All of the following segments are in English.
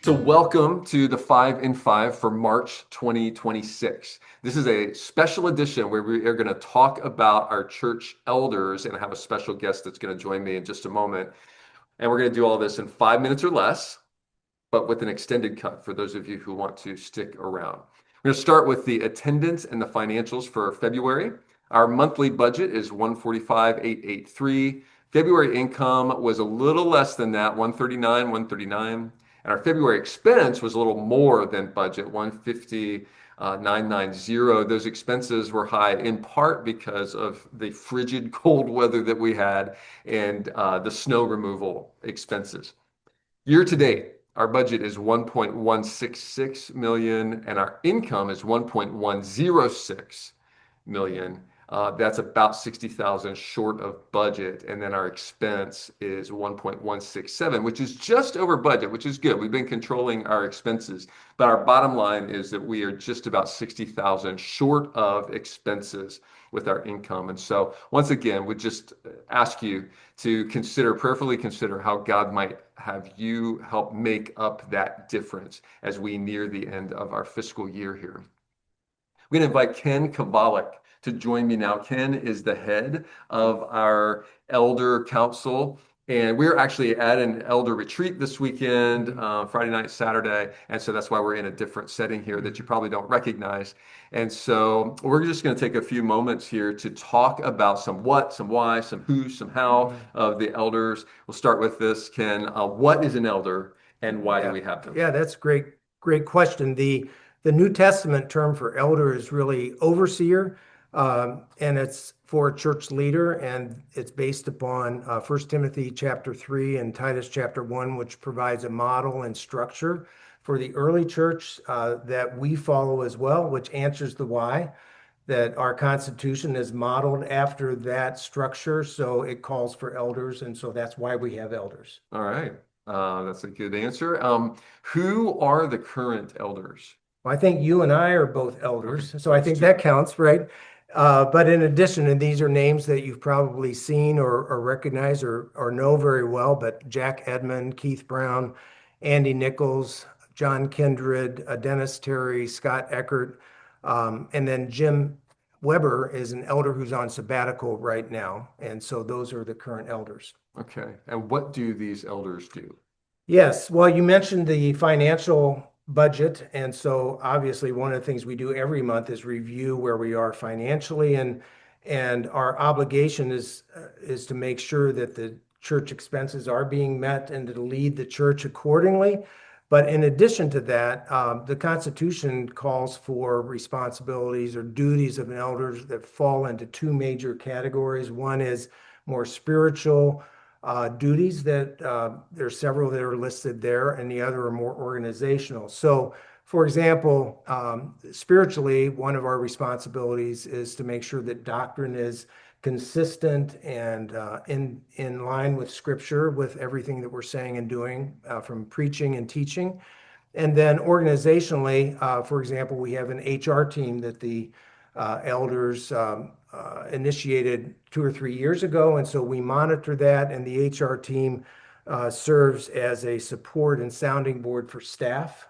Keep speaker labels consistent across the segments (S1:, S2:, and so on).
S1: So welcome to the 5 in 5 for March 2026. This is a special edition where we are going to talk about our church elders, and I have a special guest that's going to join me in just a moment. And we're going to do all this in 5 minutes or less, but with an extended cut for those of you who want to stick around. We're going to start with the attendance and the financials for February. Our monthly budget is $145,883. February income was a little less than that, $139,139. And our February expense was a little more than budget, $150,990. Those expenses were high in part because of the frigid cold weather that we had and the snow removal expenses. Year to date, our budget is $1.166 million and our income is $1.106 million. That's about $60,000 short of budget. And then our expense is $1.167, which is just over budget, which is good. We've been controlling our expenses, but our bottom line is that we are just about $60,000 short of expenses with our income. And so once again, we just ask you to prayerfully consider how God might have you help make up that difference as we near the end of our fiscal year here. We're going to invite Ken Kavalik to join me now. Ken is the head of our elder council, and we're actually at an elder retreat this weekend, Friday night, Saturday, and so that's why we're in a different setting here that you probably don't recognize. And so we're just going to take a few moments here to talk about some what, some why, some who, some how of the elders. We'll start with this, Ken. What is an elder and why do we have them?
S2: Yeah, that's great question. The New Testament term for elder is really overseer. And it's for a church leader, and it's based upon 1 Timothy chapter 3 and Titus chapter 1, which provides a model and structure for the early church that we follow as well, which answers the why, that our Constitution is modeled after that structure. So it calls for elders, and so that's why we have elders.
S1: All right. That's a good answer. Who are the current elders?
S2: Well, I think you and I are both elders, so I think that counts, right? But in addition, and these are names that you've probably seen or recognize or know very well, but Jack Edmond, Keith Brown, Andy Nichols, John Kindred, Dennis Terry, Scott Eckert, and then Jim Weber is an elder who's on sabbatical right now. And so those are the current elders.
S1: Okay. And what do these elders do?
S2: Yes. Well, you mentioned the financial budget. And so obviously one of the things we do every month is review where we are financially, and our obligation is to make sure that the church expenses are being met and to lead the church accordingly. But in addition to that, the Constitution calls for responsibilities or duties of an elder that fall into two major categories. One is more spiritual duties that there's several that are listed there, and the other are more organizational. So, for example, spiritually, one of our responsibilities is to make sure that doctrine is consistent and in line with Scripture, with everything that we're saying and doing from preaching and teaching. And then organizationally, for example, we have an HR team that the elders initiated 2 or 3 years ago, and so we monitor that, and the HR team serves as a support and sounding board for staff.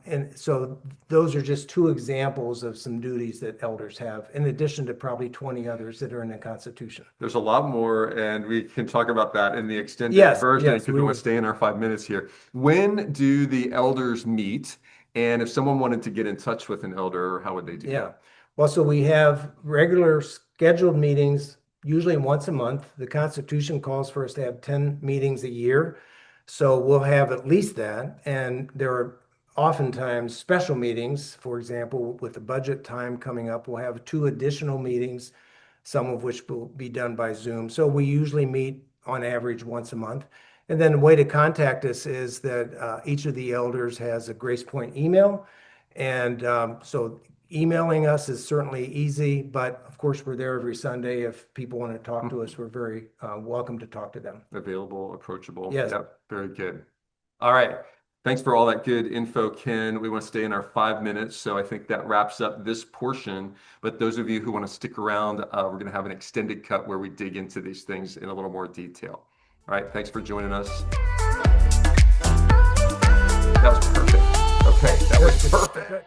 S2: And so those are just two examples of some duties that elders have, in addition to probably 20 others that are in the Constitution.
S1: There's a lot more, and we can talk about that in the extended version if we want to stay in our 5 minutes here. When do the elders meet? And if someone wanted to get in touch with an elder, how would they do that?
S2: Well, so we have regular scheduled meetings, usually once a month. The Constitution calls for us to have 10 meetings a year. So we'll have at least that. And there are oftentimes special meetings. For example, with the budget time coming up, we'll have 2 additional meetings, some of which will be done by Zoom. So we usually meet on average once a month. And then the way to contact us is that each of the elders has a Grace Point email. And so emailing us is certainly easy, but of course we're there every Sunday. If people want to talk to us, we're very welcome to talk to them.
S1: Available, approachable.
S2: Yes.
S1: Yep, very good. All right. Thanks for all that good info, Ken. We want to stay in our 5 minutes, so I think that wraps up this portion. But those of you who want to stick around, we're going to have an extended cut where we dig into these things in a little more detail. All right. Thanks for joining us. That was perfect. Okay, that was
S2: Good.
S1: perfect.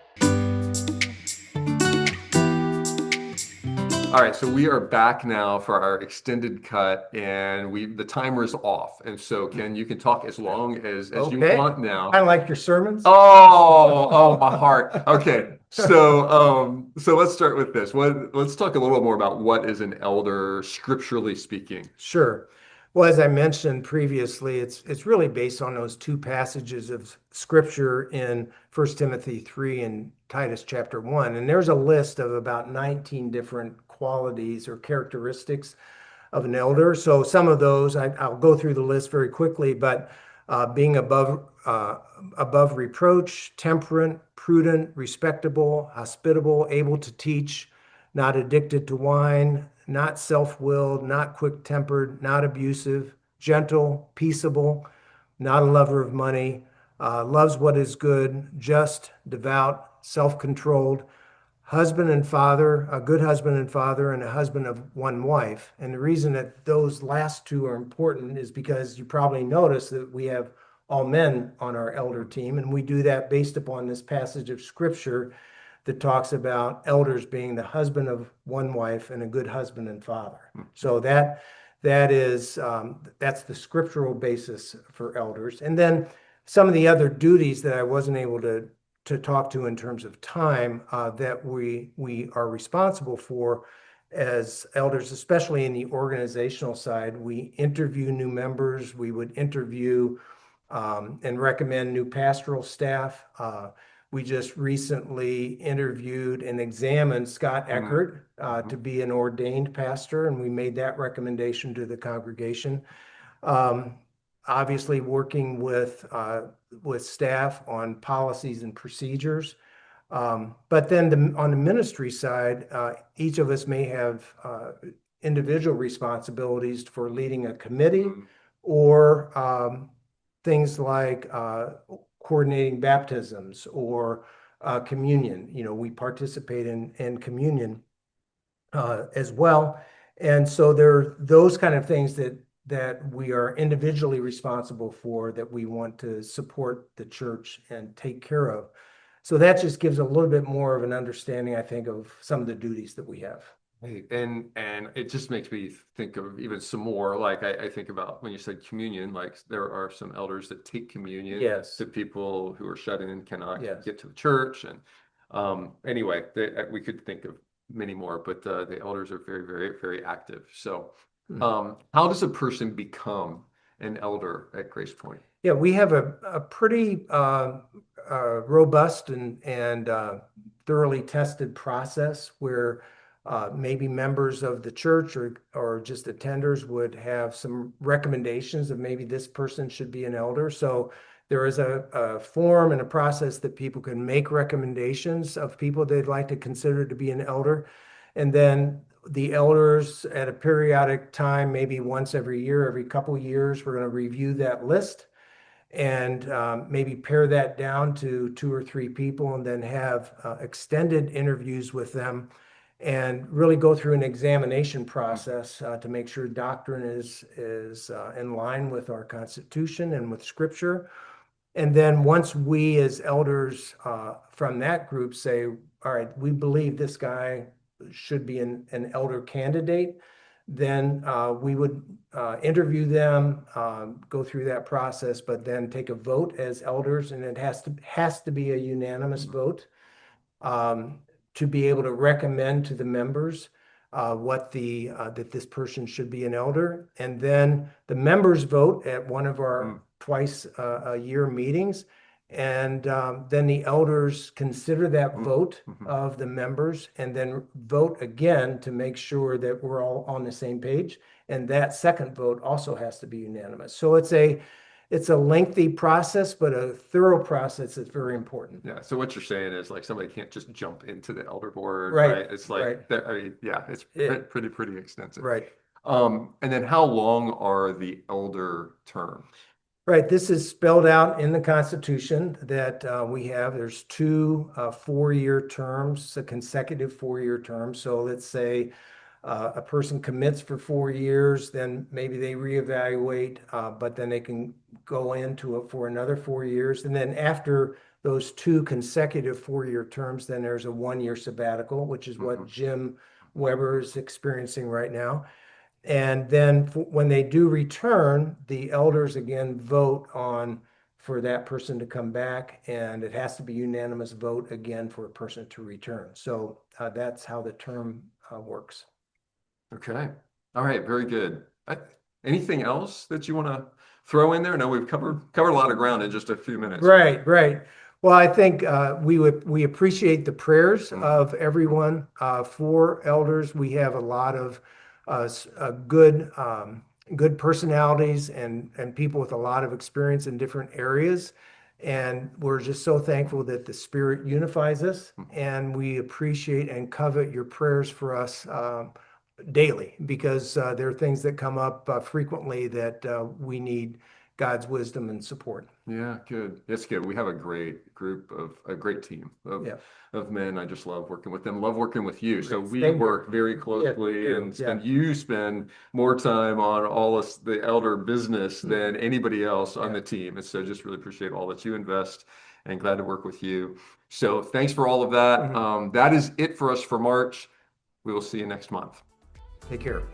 S1: All right, so we are back now for our extended cut, and the timer is off. And so, Ken, you can talk as long as you
S2: Okay.
S1: want now.
S2: I like your sermons.
S1: Oh, my heart. Okay. So let's start with this. Let's talk a little more about what is an elder scripturally speaking.
S2: Sure. Well, as I mentioned previously, it's really based on those two passages of scripture in 1 Timothy 3 and Titus chapter 1. And there's a list of about 19 different qualities or characteristics of an elder. So some of those, I'll go through the list very quickly, but being above reproach, temperate, prudent, respectable, hospitable, able to teach, not addicted to wine, not self-willed, not quick-tempered, not abusive, gentle, peaceable, not a lover of money, loves what is good, just, devout, self-controlled, husband and father, a good husband and father, and a husband of one wife. And the reason that those last two are important is because you probably notice that we have all men on our elder team, and we do that based upon this passage of scripture that talks about elders being the husband of one wife and a good husband and father. So that's the scriptural basis for elders. And then some of the other duties that I wasn't able to talk to in terms of time that we are responsible for as elders, especially in the organizational side. We interview new members. We would interview and recommend new pastoral staff. We just recently interviewed and examined Scott Eckert to be an ordained pastor, and we made that recommendation to the congregation. Obviously, working with staff on policies and procedures. But then on the ministry side, each of us may have individual responsibilities for leading a committee or things like coordinating baptisms or communion. We participate in communion as well. And so there are those kind of things that we are individually responsible for that we want to support the church and take care of. So that just gives a little bit more of an understanding, I think, of some of the duties that we have.
S1: And it just makes me think of even some more. Like I think about when you said communion, like there are some elders that take communion to people who are shut in and cannot get to the church. And anyway, we could think of many more, but the elders are very, very, very active. So how does a person become an elder at Grace Point?
S2: Yeah, we have a pretty robust and thoroughly tested process where maybe members of the church or just attenders would have some recommendations of maybe this person should be an elder. So there is a form and a process that people can make recommendations of people they'd like to consider to be an elder. And then the elders at a periodic time, maybe once every year, every couple of years, we're going to review that list and maybe pare that down to 2 or 3 people and then have extended interviews with them and really go through an examination process to make sure doctrine is in line with our Constitution and with Scripture. And then once we as elders from that group say, all right, we believe this guy should be an elder candidate, then we would interview them, go through that process, but then take a vote as elders, and it has to be a unanimous vote to be able to recommend to the members that this person should be an elder. And then the members vote at one of our twice a year meetings. And then the elders consider that vote of the members and then vote again to make sure that we're all on the same page. And that second vote also has to be unanimous. So it's a lengthy process, but a thorough process that's very important.
S1: Yeah. So what you're saying is like somebody can't just jump into the elder board,
S2: Right?
S1: right? It's like, I mean, yeah, it's pretty extensive.
S2: Right.
S1: And then how long are the elder terms?
S2: Right. This is spelled out in the Constitution that we have. There's 2 4-year terms, a consecutive 4-year term. So let's say A person commits for 4 years, then maybe they reevaluate, but then they can go into it for another 4 years. And then after those 2 consecutive 4-year terms, then there's a 1-year sabbatical, which is what Jim Weber is experiencing right now. And then when they do return, the elders again vote on for that person to come back, and it has to be unanimous vote again for a person to return. So that's how the term works.
S1: Okay. All right. Very good. Anything else that you want to throw in there? No, we've covered a lot of ground in just a few minutes.
S2: Right, right. Well, I think we appreciate the prayers of everyone for elders. We have a lot of good personalities and people with a lot of experience in different areas. And we're just so thankful that the Spirit unifies us, and we appreciate and covet your prayers for us daily, because there are things that come up frequently that we need God's wisdom and support.
S1: Yeah, good. It's good. We have a great group a great team of men. I just love working with them, love working with you. So we work very closely, and you spend more time on all of the elder business than anybody else on the team. And so just really appreciate all that you invest, and glad to work with you. So thanks for all of that. That is it for us for March. We will see you next month.
S2: Take care.